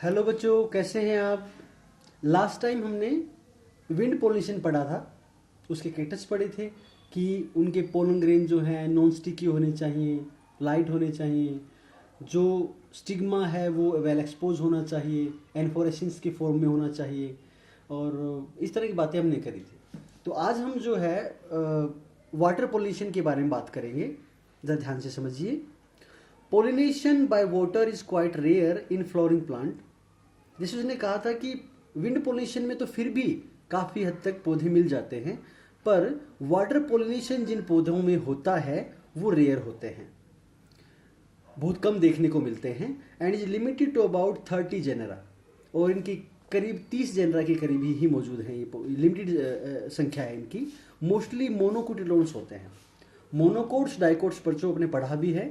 Hello बच्चों, कैसे हैं आप। लास्ट टाइम हमने विंड पोलिनेशन पढ़ा था। उसके कैक्टस पढ़े थे कि उनके पोलन ग्रेन जो है नॉन स्टिकी होने चाहिए, लाइट होने चाहिए, जो स्टिग्मा है वो वेल एक्सपोज होना चाहिए, एन्फोरेसेंस के फॉर्म में होना चाहिए, और इस तरह की बातें हमने करी थी। तो आज हम जो है वाटर पोलिनेशन के बारे में बात करेंगे। ज़रा ध्यान से समझिए। Pollination by water is quite rare in flowering plant. जैसे उसने कहा था कि विंड पोलिनेशन में तो फिर भी काफ़ी हद तक पौधे मिल जाते हैं, पर वाटर पोलिनेशन जिन पौधों में होता है वो रेयर होते हैं, बहुत कम देखने को मिलते हैं। And is limited to about 30 genera, और इनकी करीब 30 जेनरा के करीब ही मौजूद हैं। ये लिमिटेड संख्या है इनकी। मोस्टली मोनोकोटिलोन्स होते हैं। मोनोकोट्स डाइकोट्स बच्चों आपने पढ़ा भी है,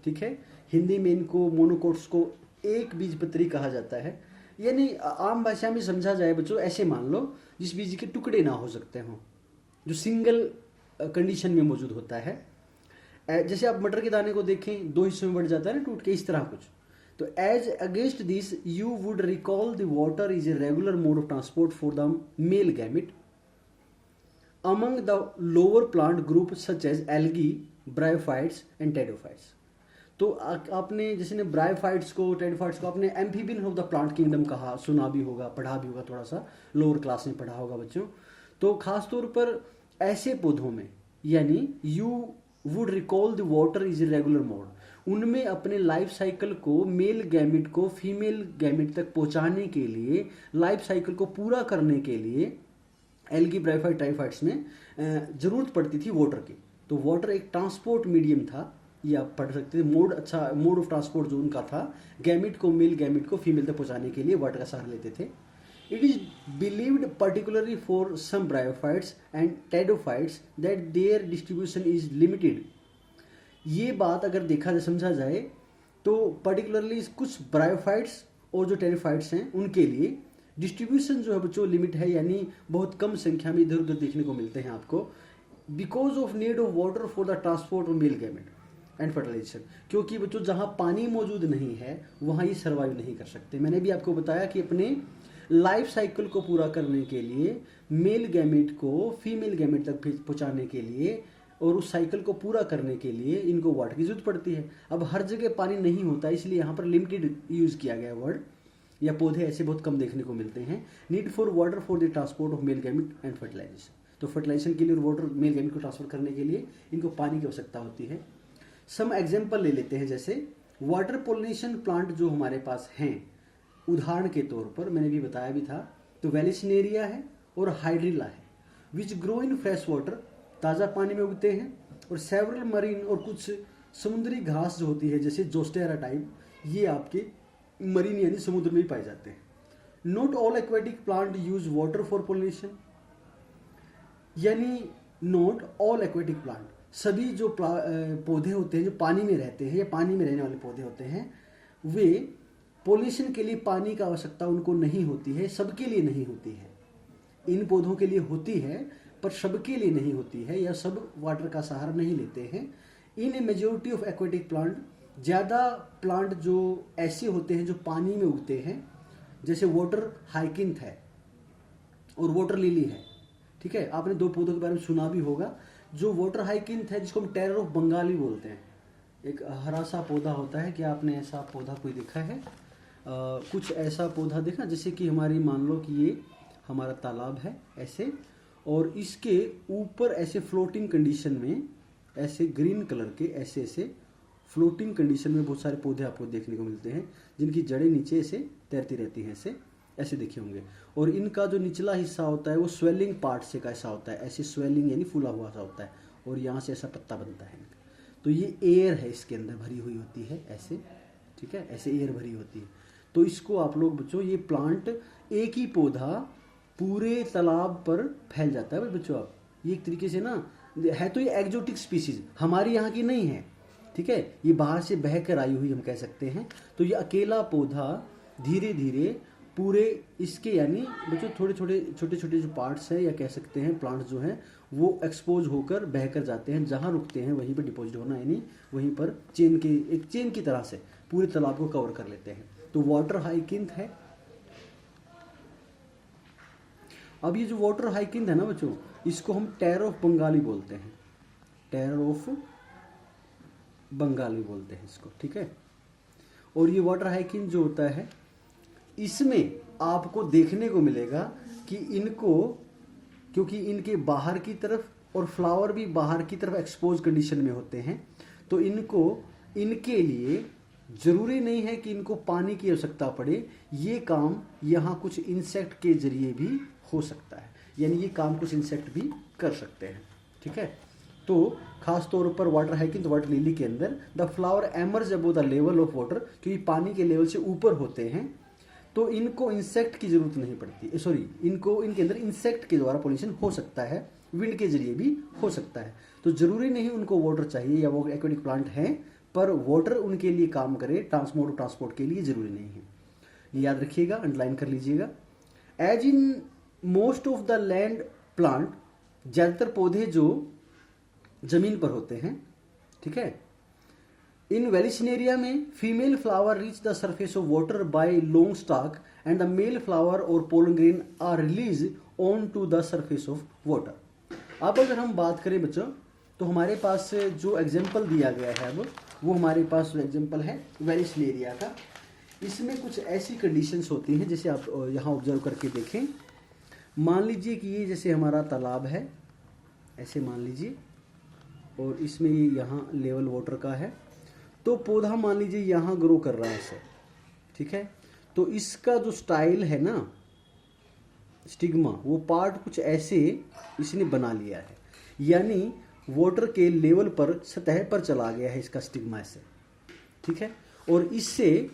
ठीक है। हिंदी में इनको मोनोकोट्स को एक बीजपत्री कहा जाता है। यानी आम भाषा में समझा जाए बच्चों, ऐसे मान लो जिस बीज के टुकड़े ना हो सकते हों, जो सिंगल कंडीशन में मौजूद होता है। जैसे आप मटर के दाने को देखें, दो हिस्सों में बढ़ जाता है ना टूट के, इस तरह कुछ। तो as against this you would recall the water is a regular mode of transport for the male gamete among the lower plant group such as algae, bryophytes and pteridophytes। तो आपने जैसे ने ब्रायोफाइट्स को, टेरिडोफाइट्स को आपने amphibian of the plant kingdom कहा, सुना भी होगा, पढ़ा भी होगा, थोड़ा सा लोअर क्लास में पढ़ा होगा बच्चों। तो खास तौर पर ऐसे पौधों में, यानी you would recall the water is a regular mode, उनमें अपने लाइफ साइकिल को मेल गैमेट को फीमेल गैमेट तक पहुंचाने के लिए, लाइफ साइकिल को पूरा करने के लिए एल्गी, ब्रायोफाइट, टाइफाइट्स में जरूरत पड़ती थी वाटर की। तो वाटर एक ट्रांसपोर्ट मीडियम था, ये आप पढ़ सकते थे। मोड, अच्छा मोड ऑफ ट्रांसपोर्ट जो उनका था, गैमेट को, मेल गैमेट को फीमेल तक पहुंचाने के लिए वाटर का सहारा लेते थे। It is believed particularly for some bryophytes and pteridophytes that their distribution is limited. ये बात अगर देखा जाए, समझा जाए, तो पर्टिकुलरली कुछ ब्रायोफाइट्स और जो टेरिडोफाइट्स हैं उनके लिए डिस्ट्रीब्यूशन जो है बच्चों लिमिट है, यानी बहुत कम संख्या में इधर उधर देखने को मिलते हैं आपको। Because of need of water for the transport of male gamete and fertilisation, क्योंकि बच्चों जहां पानी मौजूद नहीं है वहां ये सर्वाइव नहीं कर सकते। मैंने भी आपको बताया कि अपने लाइफ साइकिल को पूरा करने के लिए, मेल गैमेट को फीमेल गैमेट तक पहुंचाने के लिए और उस साइकिल को पूरा करने के लिए इनको वाटर की जरूरत पड़ती है। अब हर जगह पानी नहीं होता, इसलिए यहाँ पर लिमिटेड यूज किया गया वर्ड, या पौधे ऐसे बहुत कम देखने को मिलते हैं। Need for water for the transport of male gamete and fertilisation, तो फर्टिलाइजेशन के लिए और वाटर मेल गैमेट को ट्रांसफर करने के लिए इनको पानी की आवश्यकता होती है। सम एग्जाम्पल ले लेते हैं, जैसे वाटर पोलिनेशन प्लांट जो हमारे पास हैं, उदाहरण के तौर पर मैंने भी बताया भी था, तो वेलिसनेरिया है और हाइड्रिला है, which grow in fresh water, ताज़ा पानी में उगते हैं। और सेवरल मरीन, और कुछ समुद्री घास जो होती है जैसे जोस्टेरा टाइप, ये आपके मरीन यानी समुद्र में ही पाए जाते हैं। Not all aquatic plant use water for pollination, यानी नॉट ऑल एक्वेटिक प्लांट, सभी जो पौधे होते हैं जो पानी में रहते हैं या पानी में रहने वाले पौधे होते हैं, वे पोलिनेशन के लिए पानी का आवश्यकता उनको नहीं होती है, सबके लिए नहीं होती है। इन पौधों के लिए होती है पर सबके लिए नहीं होती है, या सब वाटर का सहारा नहीं लेते हैं। In a majority of aquatic plant, ज़्यादा प्लांट जो ऐसे होते हैं जो पानी में उगते हैं, जैसे वाटर हाइकिंथ है और वाटर लिली है, ठीक है। आपने दो पौधों के बारे में सुना भी होगा। जो वाटर हाइकिंथ है, जिसको हम टेरर ऑफ बंगाली बोलते हैं, एक हरा सा पौधा होता है। क्या आपने ऐसा पौधा कोई देखा है? कुछ ऐसा पौधा देखा, जैसे कि हमारी, मान लो कि ये हमारा तालाब है ऐसे, और इसके ऊपर ऐसे फ्लोटिंग कंडीशन में, ऐसे ग्रीन कलर के ऐसे ऐसे फ्लोटिंग कंडीशन में बहुत सारे पौधे आपको देखने को मिलते हैं, जिनकी जड़ें नीचे ऐसे तैरती रहती हैं, ऐसे ऐसे देखे होंगे। और इनका जो निचला हिस्सा होता है वो स्वेलिंग पार्ट से कैसा होता है, ऐसे स्वेलिंग यानी फूला हुआ सा होता है, और यहाँ से ऐसा पत्ता बनता है इनका। तो ये एयर है, इसके अंदर भरी हुई होती है ऐसे, ठीक है, ऐसे एयर भरी होती है। तो इसको आप लोग बच्चों, ये प्लांट, एक ही पौधा पूरे तालाब पर फैल जाता है बच्चों। आप ये एक तरीके से ना है, तो ये एक्जोटिक स्पीसीज हमारी यहाँ की नहीं है, ठीक है, ये बाहर से बह कर आई हुई हम कह सकते हैं। तो ये अकेला पौधा धीरे धीरे पूरे इसके, यानी बच्चों छोटे छोटे जो पार्ट्स हैं, या कह सकते हैं प्लांट्स जो हैं, वो एक्सपोज होकर बहकर जाते हैं, जहाँ रुकते हैं वहीं पर डिपॉजिट होना, यानी वहीं पर एक चेन की तरह से पूरे तालाब को कवर कर लेते हैं। तो वाटर हाइकिंथ है। अब ये जो वाटर हाइकिंथ है ना बच्चों, इसको हम टेरर ऑफ बंगाली बोलते हैं, टेरर ऑफ बंगाली बोलते हैं इसको, ठीक है। और ये वाटर हाइकिंग जो होता है, इसमें आपको देखने को मिलेगा कि इनको, क्योंकि इनके बाहर की तरफ और फ्लावर भी बाहर की तरफ एक्सपोज कंडीशन में होते हैं, तो इनके लिए जरूरी नहीं है कि इनको पानी की आवश्यकता पड़े। ये काम यहाँ कुछ इंसेक्ट के जरिए भी हो सकता है, यानी ये काम कुछ इंसेक्ट भी कर सकते हैं, ठीक है। तो खास तौर पर वाटर हाइकिंग, वाटर लिली के अंदर the flower emerge above the level of water, क्योंकि पानी के लेवल से ऊपर होते हैं, तो इनको इंसेक्ट की जरूरत नहीं पड़ती, सॉरी, इनके अंदर इंसेक्ट के द्वारा पोलिनेशन हो सकता है, विंड के जरिए भी हो सकता है। तो जरूरी नहीं उनको वाटर चाहिए, या वो एक्वेटिक प्लांट हैं पर वाटर उनके लिए काम करे, ट्रांसपोर्ट के लिए जरूरी नहीं है। ये याद रखिएगा, अंडरलाइन कर लीजिएगा। As in most of the land plant, ज्यादातर पौधे जो जमीन पर होते हैं, ठीक है, इन वेलिसिनेरिया में female flower reach the surface of water by long stalk and the male flower और pollen grain are release on to the surface of water. अब अगर हम बात करें बच्चों, तो हमारे पास जो एग्जाम्पल दिया गया है, अब वो हमारे पास एग्जाम्पल है वेलिसिनेरिया का। इसमें कुछ ऐसी कंडीशंस होती हैं, जैसे आप यहाँ ऑब्जर्व करके देखें। मान लीजिए कि ये जैसे हमारा तालाब है, ऐसे मान लीजिए, और इसमें ये यहाँ लेवल वाटर का है, तो पौधा मान लीजिए यहाँ ग्रो कर रहा है सर, ठीक है। तो इसका जो स्टाइल है ना, स्टिग्मा, वो पार्ट कुछ ऐसे इसने बना लिया है, यानी वाटर के लेवल पर, सतह पर चला गया है इसका स्टिग्मा ऐसे, ठीक है। और इससे